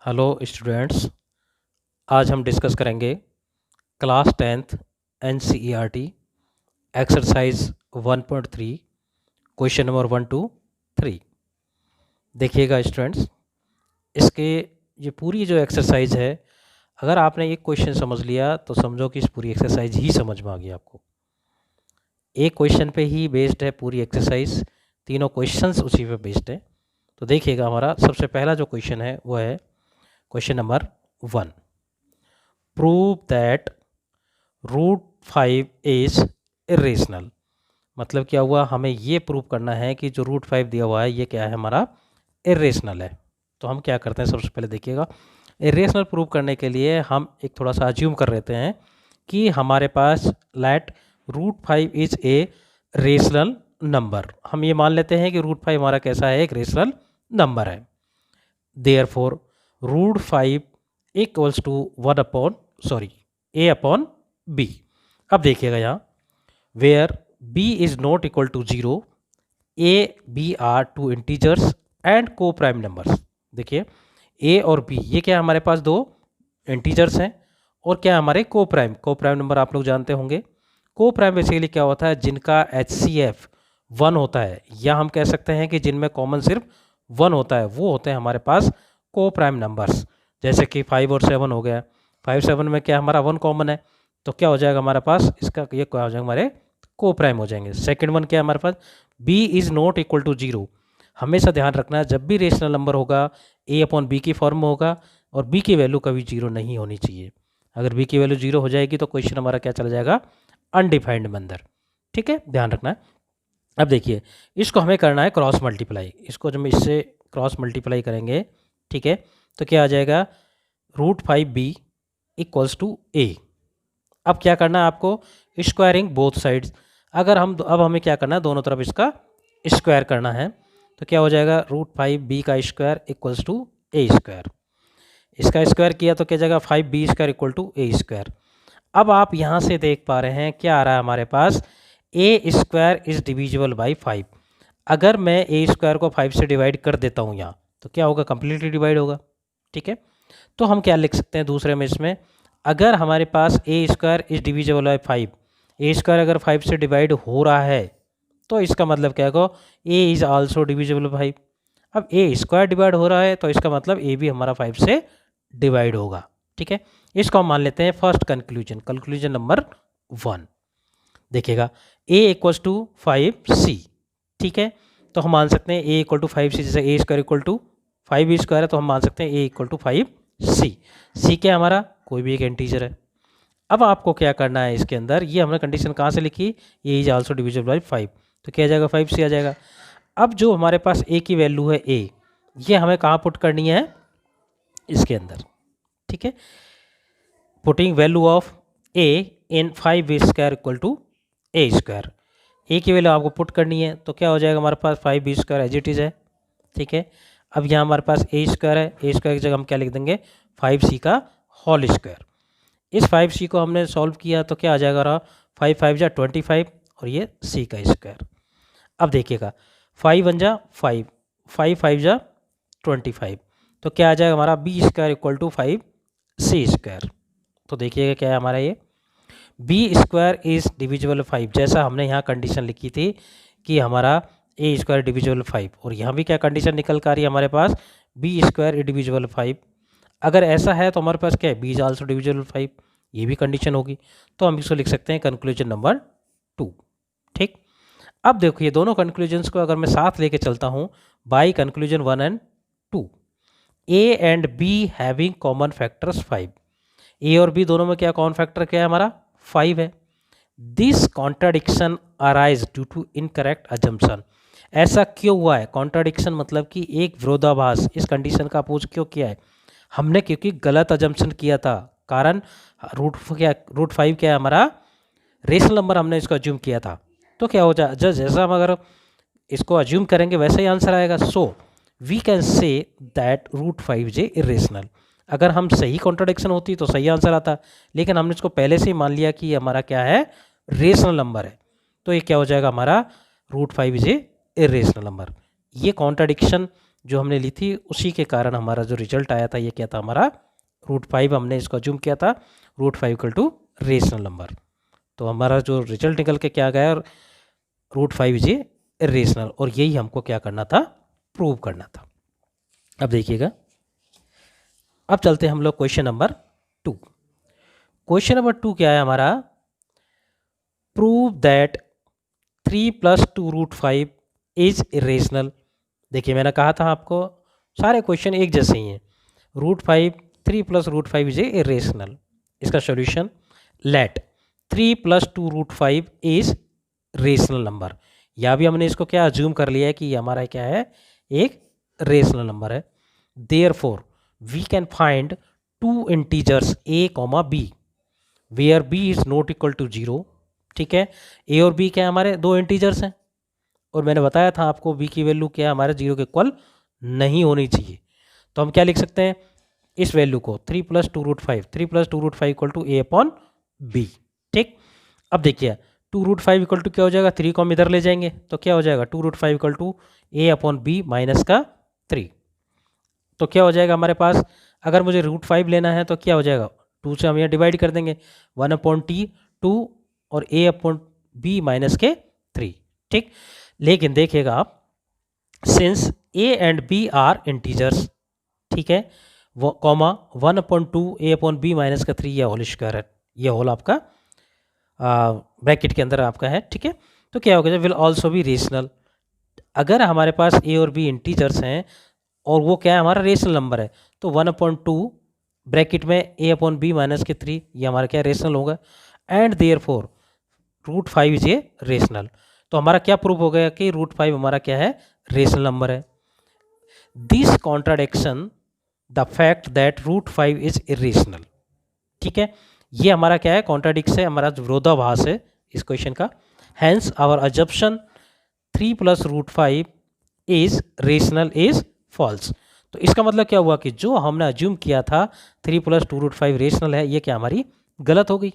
Hello students. आज हम discuss करेंगे class 10th NCERT exercise 1.3 question number 1 to 3। देखिएगा स्टूडेंट्स, इसके ये पूरी जो एक्सरसाइज है, अगर आपने एक क्वेश्चन समझ लिया तो समझो कि इस पूरी एक्सरसाइज ही समझ में आ गई आपको। एक क्वेश्चन पे ही बेस्ड है पूरी एक्सरसाइज, तीनों क्वेश्चंस उसी पे बेस्ड है। तो देखिएगा, हमारा सबसे पहला जो क्वेश्चन है वो है question number 1। Prove that √5 is irrational. मतलब क्या हुआ, हमें ये प्रूव करना है कि जो √5 दिया हुआ है ये क्या है, हमारा इरेशनल है। तो हम क्या करते हैं, सबसे पहले देखिएगा, इरेशनल प्रूव करने के लिए हम एक थोड़ा सा अज्यूम कर लेते हैं कि हमारे पास let √5 is a rational number. हम ये मान लेते हैं कि √5 हमारा कैसा है, एक रेशनल नंबर है। Therefore √5 equals to a upon b। अब देखिएगा यहाँ, where b is not equal to 0, a b are two integers and coprime numbers. देखिए, a और b ये क्या है, हमारे पास दो इंटीजर्स हैं और क्या हमारे को प्राइम नंबर आप लोग जानते होंगे। को प्राइम बेसिकली क्या होता है, जिनका HCF 1 होता है, या हम कह सकते हैं कि जिनमें कॉमन सिर्फ 1 होता है, वो होते हैं हमारे पास को प्राइम नंबर्स। जैसे कि 5 और 7 हो गया, 5 7 में क्या हमारा 1 कॉमन है, तो क्या हो जाएगा हमारे पास, इसका ये क्या हो जाएगा, हमारे को प्राइम हो जाएंगे। सेकंड वन क्या है हमारे पास, b is not equal to 0। हमेशा ध्यान रखना है, जब भी रेशनल नंबर होगा a अपॉन b की फॉर्म में होगा और b की वैल्यू कभी 0 नहीं होनी चाहिए। अगर b की वैल्यू 0 हो जाएगी तो क्वेश्चन हमारा क्या चला जाएगा, अनडिफाइंड में अंदर। ठीक है, ध्यान रखना है। अब देखिए, इसको हमें करना है क्रॉस मल्टीप्लाई। इसको जब हम इससे क्रॉस मल्टीप्लाई करेंगे, ठीक है, तो क्या आ जाएगा, √5b इक्वल्स टू a। अब क्या करना है आपको, स्क्वायरिंग बोथ साइड्स। अगर हम अब हमें क्या करना है, दोनों तरफ इसका स्क्वायर करना है, तो क्या हो जाएगा, √5b का square equals to a square. इसका स्क्वायर किया तो क्या जाएगा, 5b square equal to a square. अब आप यहाँ से देख पा रहे हैं क्या आ रहा है हमारे पास, a square is divisible by 5। अगर मैं a स्क्वायर को 5 से डिवाइड कर देता हूँ यहाँ, तो क्या होगा, कंप्लीटली डिवाइड होगा। ठीक है, तो हम क्या लिख सकते हैं दूसरे में, इसमें अगर हमारे पास a square is divisible by 5, a square अगर 5 से डिवाइड हो रहा है तो इसका मतलब क्या होगा, a is also divisible by 5। अब a स्क्वायर डिवाइड हो रहा है तो इसका मतलब a भी हमारा 5 से डिवाइड होगा। ठीक है, इसको हम मान लेते हैं फर्स्ट कंक्लूजन नंबर 1। देखिएगा, a इक्वल्स टू 5c। ठीक है, तो हम मान सकते हैं a इक्वल टू 5c, जैसे a square equal to 5b square है, तो हम मान सकते हैं a equal to 5c। c क्या हमारा, कोई भी एक इंटीजर है। अब आपको क्या करना है, इसके अंदर ये हमने कंडीशन कहाँ से लिखी, a is also divisible by 5, तो क्या आ जाएगा, 5c आ जाएगा। अब जो हमारे पास a की वैल्यू है a, ये हमें कहाँ पुट करनी है, इसके अंदर। ठीक है, putting value of a in 5b square equal to a square. a की वैल्यू आपको पुट करनी है, तो क्या हो जाएगा हमारे पास, 5b square as it is है। ठीक है, अब यहाँ हमारे पास a स्क्वायर है, a स्क्वायर की जगह हम क्या लिख देंगे, 5c का होल स्क्वायर। इस 5c को हमने सॉल्व किया तो क्या आ जाएगा, रहा 5 5 जा 25 और ये c का स्क्वायर। अब देखिएगा, 5 1 जा 5, 5 5 जा 25, तो क्या आ जाएगा हमारा b square equal to 5c square. तो देखिएगा क्या है हमारा, ये b स्क्वायर इज डिविजिबल 5, जैसा हमने यहाँ कंडीशन लिखी थी कि हमारा a स्क्वायर डिविजिबल 5, और यहाँ भी क्या कंडीशन निकल कर आ रही है हमारे पास, b स्क्वायर इज डिविजिबल 5। अगर ऐसा है तो हमारे पास क्या है, b इज आल्सो डिविजिबल 5, ये भी कंडीशन होगी, तो हम इसको लिख सकते हैं कंक्लूजन नंबर 2। ठीक, अब देखो ये दोनों कंक्लूजन्स को अगर मैं साथ लेके चलता हूँ, by conclusion 1 and 2, a and b having common factors 5। a और b दोनों में क्या कॉमन फैक्टर क्या है हमारा, 5 है। This contradiction arise due to incorrect assumption. ऐसा क्यों हुआ है, कॉन्ट्राडिक्शन मतलब कि एक विरोधाभास, इस कंडीशन का अपोज क्यों किया है हमने, क्योंकि गलत अजम्पशन किया था। कारण √5 क्या है हमारा, रेशनल नंबर हमने इसको अज्यूम किया था, तो क्या हो जाए, जैसा हम अगर इसको अज्यूम करेंगे वैसे ही आंसर आएगा। So we can say that √5 is irrational. अगर हम सही कॉन्ट्राडिक्शन होती तो सही आंसर आता, लेकिन हमने इसको पहले से ही मान लिया कि ये हमारा क्या है, रेशनल नंबर है, तो ये क्या हो जाएगा हमारा, √5 इज इरेशनल नंबर। ये कॉन्ट्राडिक्शन जो हमने ली थी उसी के कारण हमारा जो रिजल्ट आया था ये क्या था हमारा √5 हमने इसको अज्यूम किया था √5 इक्वल टू रेशनल नंबर। तो हमारा जो रिजल्ट निकल के क्या गया √5 इज ए रेशनल और यही हमको क्या करना था प्रूव करना था। अब देखिएगा अब चलते हैं हम लोग क्वेश्चन नंबर 2। क्वेश्चन नंबर 2 क्या है हमारा प्रूव दैट 3 + 2√5 इज इरेशनल। देखिए मैंने कहा था आपको सारे क्वेश्चन एक जैसे ही हैं। √5 3 + √5 इज इरेशनल। इसका solution let 3 + 2√5 is rational number. या भी हमने इसको क्या अज्यूम कर लिया है कि ये हमारा क्या है एक रेशनल नंबर है। Therefore we can find two integers a, b where b is not equal to 0। ठीक है, a और b क्या हमारे दो इंटीजर्स हैं और मैंने बताया था आपको b की वैल्यू क्या हमारे 0 के इक्वल नहीं होनी चाहिए। तो हम क्या लिख सकते हैं इस वैल्यू को 3 + 2√5 3 + 2√5 इक्वल टू a/b। ठीक, अब देखिए 2√5 इक्वल टू क्या हो जाएगा 3 को हम इधर ले जाएंगे तो क्या हो जाएगा 2√5 इक्वल टू a/b माइनस का 3। तो क्या हो जाएगा हमारे पास अगर मुझे √5 लेना है तो क्या हो जाएगा 2 से हम यहाँ डिवाइड कर देंगे 1/t 2 और a/b माइनस के 3। ठीक, लेकिन देखिएगा आप since a and b are integers, ठीक है, वो कॉमा 1/2 a/b माइनस का 3 या होल स्क्वायर है, ये होल आपका ब्रैकेट के अंदर आपका है। ठीक है, तो क्या होगा विल ऑल्सो बी रेशनल। अगर हमारे पास a और b इंटीजर्स हैं और वो क्या है हमारा रेशनल नंबर है तो 1/2 ब्रैकेट में a/b माइनस के 3 ये हमारा क्या रेशनल होगा and therefore √5 is a rational. तो हमारा क्या प्रूफ हो गया कि √5 हमारा क्या है रेशनल नंबर है। This contradiction the fact that √5 is irrational. ठीक है, ये हमारा क्या है कॉन्ट्राडिक्स है, हमारा विरोधाभास है इस क्वेश्चन का। Hence our assumption 3 + √5 is rational is false. तो इसका मतलब क्या हुआ कि जो हमने अज्यूम किया था 3 + 2√5 रेशनल है ये क्या हमारी गलत हो गई।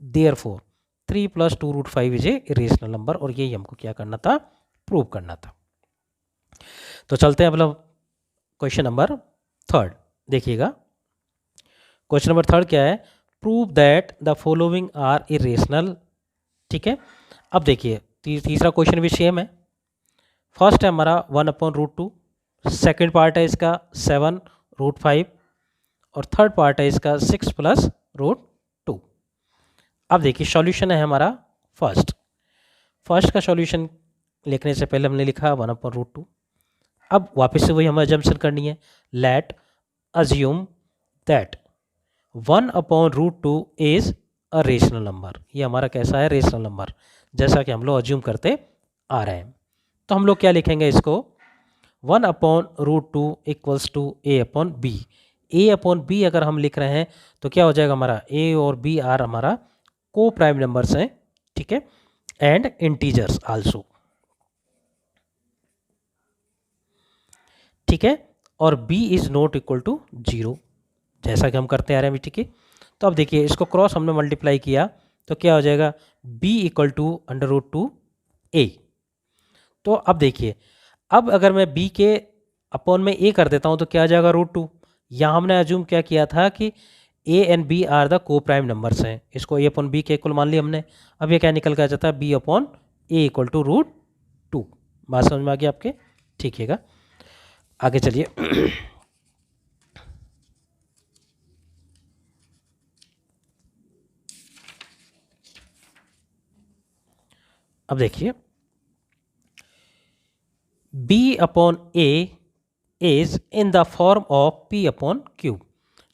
Therefore 3 + 2√5 is a rational number और यही हमको क्या करना था प्रूव करना था। तो चलते हैं मतलब क्वेश्चन नंबर 3। देखिएगा क्वेश्चन नंबर 3 क्या है prove that the following are irrational. ठीक है, अब देखिए तीसरा क्वेश्चन भी सेम है। फर्स्ट है हमारा 1/√2, सेकेंड पार्ट है इसका 7√5 और थर्ड पार्ट है इसका 6 + √2। अब देखिए सॉल्यूशन है हमारा फर्स्ट का सॉल्यूशन लिखने से पहले हमने लिखा 1/√2। अब वापस से वही हमें अजम्पशन करनी है let assume that 1/√2 is a rational number. ये हमारा कैसा है रेशनल नंबर जैसा कि हम लोग अज्यूम करते आ रहे हैं। तो हम लोग क्या लिखेंगे इसको 1/√2 इक्वल्स टू a/b। a/b अगर हम लिख रहे हैं तो क्या हो जाएगा हमारा a और b आर हमारा को प्राइम नंबर्स हैं। ठीक है, एंड इंटीजर्स आल्सो। ठीक है, और b is not equal to 0 जैसा कि हम करते आ रहे हैं। ठीक है, तो अब देखिए इसको क्रॉस हमने मल्टीप्लाई किया तो क्या हो जाएगा b इक्वल टू √2 a। तो अब देखिए अब अगर मैं b के अपॉन में a कर देता हूं तो क्या आ जाएगा √2। यहाँ हमने अज्यूम क्या किया था कि a and b are the coprime numbers हैं, इसको a/b के इक्वल मान लिया हमने। अब ये क्या निकल कर जाता है b/a इक्वल टू √2। बात समझ में आ गई आपके? ठीक है, आगे चलिए अब देखिए b/a is in the form of p/q।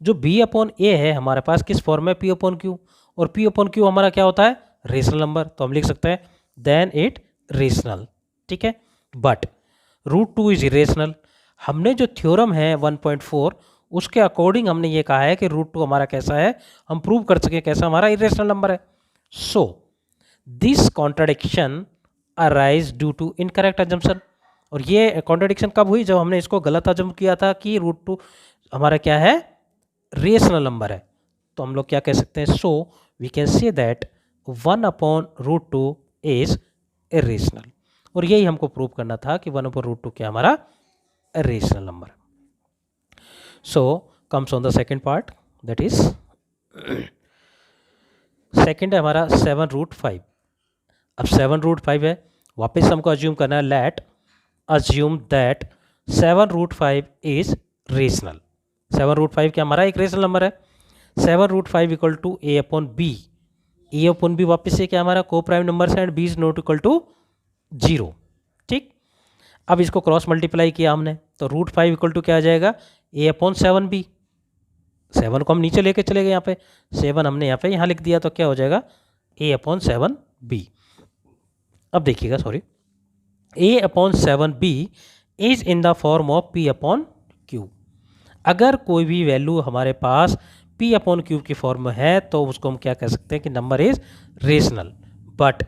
जो b/a है हमारे पास किस फॉर्म में p/q, और p/q हमारा क्या होता है रेशनल नंबर। तो हम लिख सकते हैं देन इट रेशनल। ठीक है, बट √2 इज इरेशनल। हमने जो थ्योरम है 1.4 उसके अकॉर्डिंग हमने ये कहा है कि √2 हमारा कैसा है हम प्रूव कर सके कैसा हमारा इरेशनल नंबर है। So this contradiction arise due to incorrect assumption. और ये कॉन्ट्राडिक्शन कब हुई जब हमने इसको गलत अजम किया था कि √2 हमारा क्या है रेशनल नंबर है। तो हम लोग क्या कह सकते हैं so we can say that 1/√2 is irrational. और यही हमको प्रूव करना था कि 1/√2 क्या हमारा irrational number. So comes on the second part, that is second है हमारा 7√5. अब 7√5 है, वापस हमको अज्यूम करना है, let assume that 7√5 is rational. 7√5 क्या हमारा एक रेशनल नंबर है. 7√5 equal to A upon B. A upon B वापस से क्या हमारा को प्राइम नंबर है and B is not equal to 0. ठीक, अब इसको क्रॉस मल्टीप्लाई किया हमने तो √5 इक्वल टू क्या आ जाएगा, ए अपॉन 7b. 7 को हम नीचे लेके चले गए, यहाँ पे 7 हमने यहाँ लिख दिया तो क्या हो जाएगा, a अपॉन 7b. अब देखिएगा, sorry, a upon 7b is in the form of p upon q. अगर कोई भी वैल्यू हमारे पास p अपॉन q की फॉर्म में है तो उसको हम क्या कह सकते हैं कि नंबर इज रेशनल. बट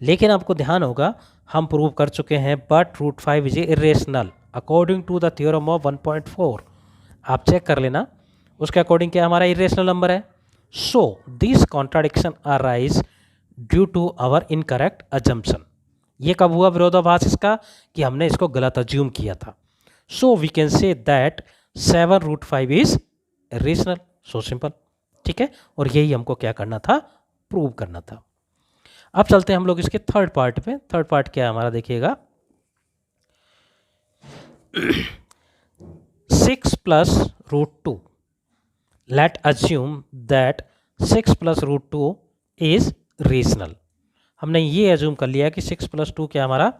लेकिन आपको ध्यान होगा, हम प्रूव कर चुके हैं but √5 is irrational according to the theorem of 1.4. आप चेक कर लेना, उसके अकॉर्डिंग क्या हमारा इरेशनल नंबर है. So this contradiction arise due to our incorrect assumption. ये कब हुआ विरोधाभास इसका, कि हमने इसको गलत अज्यूम किया था. So we can say that 7√5 is irrational. So simple. ठीक है, और यही हमको क्या करना था, प्रूव करना था. अब चलते हैं हम लोग इसके थर्ड पार्ट पे. थर्ड पार्ट क्या है हमारा, देखिएगा 6 plus √2. Late assume that 6 plus √2 is rational. हमने ये अज्यूम कर लिया कि 6 प्लस 2 क्या हमारा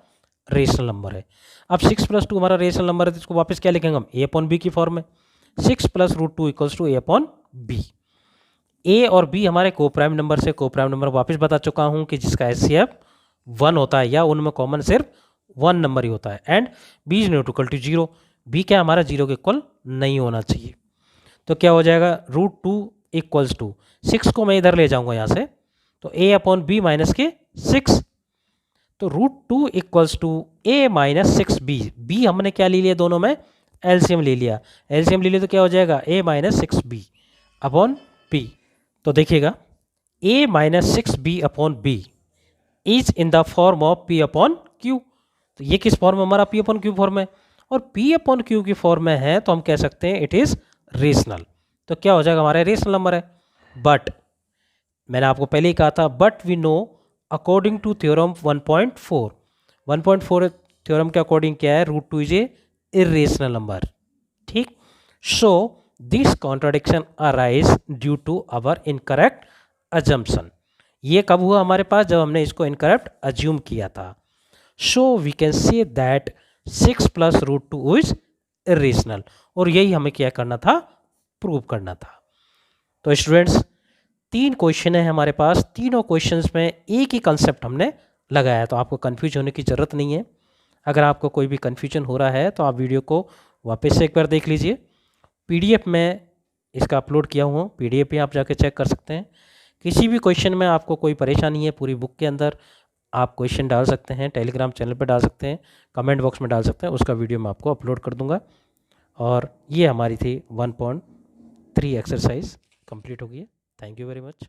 रेशनल नंबर है. अब 6 प्लस 2 हमारा रेशनल नंबर है तो इसको वापस क्या लिखेंगे हम, ए अपॉन बी की फॉर्म में. 6 plus √2 equals to A upon B. A और बी हमारे को प्राइम नंबर से को प्राइम नंबर वापस बता चुका हूँ कि जिसका एचसीएफ 1 होता है या उनमें कॉमन सिर्फ 1 नंबर ही होता है. And B is not equal to 0. B क्या हमारा 0 के इक्वल नहीं होना चाहिए. तो क्या हो जाएगा, √2 इक्वल्स टू 6 को मैं इधर ले जाऊंगा यहाँ से, तो ए अपॉन बी माइनस के 6. तो √2 equals to A minus 6b. B हमने क्या ले लिया, दोनों में एलसीएम ले लिया. एलसीएम ले लिया तो क्या हो जाएगा, ए माइनस 6b अपॉन बी. तो देखिएगा, a minus 6b upon B is in the form of p upon Q. तो ये किस फॉर्म में, हमारा p अपॉन क्यू फॉर्म है, और p अपॉन क्यू की फॉर्म में है तो हम कह सकते हैं इट इज रेशनल. तो क्या हो जाएगा, हमारा रेशनल नंबर है. बट मैंने आपको पहले ही कहा था, but we know according to theorem 1.4. 1.4 theorem के अकॉर्डिंग क्या है, √2 इज ए इरेशनल नंबर. ठीक, so this contradiction arise due to our incorrect assumption. ये कब हुआ हमारे पास, जब हमने इसको इनकरेक्ट अज्यूम किया था. So we can say that 6 plus √2 is irrational. और यही हमें क्या करना था, प्रूव करना था. तो स्टूडेंट्स, 3 क्वेश्चन है हमारे पास. तीनों क्वेश्चंस में एक ही कंसेप्ट हमने लगाया, तो आपको कंफ्यूज होने की ज़रूरत नहीं है. अगर आपको कोई भी कन्फ्यूजन हो रहा है तो आप वीडियो को वापस से एक बार देख लीजिए. पीडीएफ में इसका अपलोड किया हुआ हूँ, पीडीएफ पे आप जाके चेक कर सकते हैं. किसी भी क्वेश्चन में आपको कोई परेशानी है, पूरी बुक के अंदर आप क्वेश्चन डाल सकते हैं, टेलीग्राम चैनल पर डाल सकते हैं, कमेंट बॉक्स में डाल सकते हैं. उसका वीडियो मैं आपको अपलोड कर दूंगा. और ये हमारी थी 1.3 एक्सरसाइज कंप्लीट हो गई है. Thank you very much.